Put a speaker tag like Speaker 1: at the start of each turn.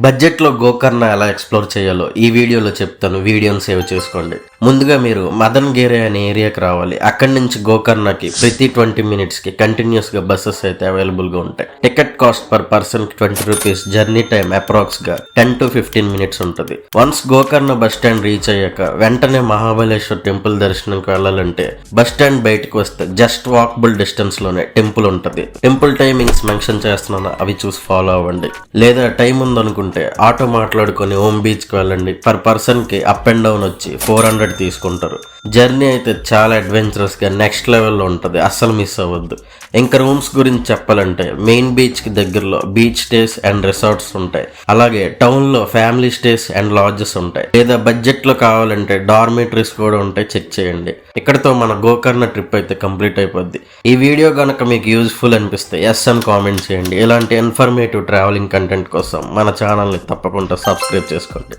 Speaker 1: బడ్జెట్లో గోకర్ణ ఎలా ఎక్స్ప్లోర్ చేయాలో ఈ వీడియోలో చెప్తాను. వీడియోని సేవ్ చేసుకోండి. ముందుగా మీరు మదన్గిరి అనే ఏరియాకి రావాలి. అక్కడి నుంచి గోకర్ణకి ప్రతి 20 మినిట్స్కి కంటిన్యూస్గా బస్సెస్ అయితే అవైలబుల్గా ఉంటాయి. టికెట్ కాస్ట్ పర్ పర్సన్కి 20 రూపీస్. జర్నీ టైం అప్రాక్స్గా 10 to 15 మినిట్స్ ఉంటుంది. Once Gokarna bus stand reach అయ్యాక వెంటనే మహాబలేశ్వర్ టెంపుల్ దర్శనంకి వెళ్ళాలంటే బస్ స్టాండ్ బయటకు వస్తే జస్ట్ వాకబుల్ డిస్టెన్స్ లోనే టెంపుల్ ఉంటుంది. టెంపుల్ టైమింగ్స్ మెన్షన్ చేస్తున్నాను, అవి చూసి ఫాలో అవ్వండి. లేదా టైం ఉందనుకుంటే ఆటో మాట్లాడుకొని హోమ్ బీచ్కి వెళ్ళండి. పర్ పర్సన్ కి అప్ అండ్ డౌన్ వచ్చి 400 తీసుకుంటారు. జర్నీ అయితే చాలా అడ్వెంచరస్ గా నెక్స్ట్ లెవెల్లో ఉంటుంది, అస్సలు మిస్ అవ్వద్దు. ఇంకా రూమ్స్ గురించి చెప్పాలంటే మెయిన్ బీచ్ కి దగ్గరలో బీచ్ స్టేస్ అండ్ రిసార్ట్స్ ఉంటాయి. అలాగే టౌన్ లో ఫ్యామిలీ స్టేస్ అండ్ లాడ్జెస్ ఉంటాయి. లేదా బడ్జెట్ లో కావాలంటే డార్మేటరీస్ కూడా ఉంటాయి, చెక్ చేయండి. ఇక్కడతో మన గోకర్ణ ట్రిప్ అయితే కంప్లీట్ అయిపోద్ది. ఈ వీడియో కనుక మీకు యూజ్ఫుల్ అనిపిస్తే ఎస్ అని కామెంట్ చేయండి. ఇలాంటి ఇన్ఫర్మేటివ్ ట్రావెలింగ్ కంటెంట్ కోసం మన ఛానల్ని తప్పకుండా సబ్స్క్రైబ్ చేసుకోండి.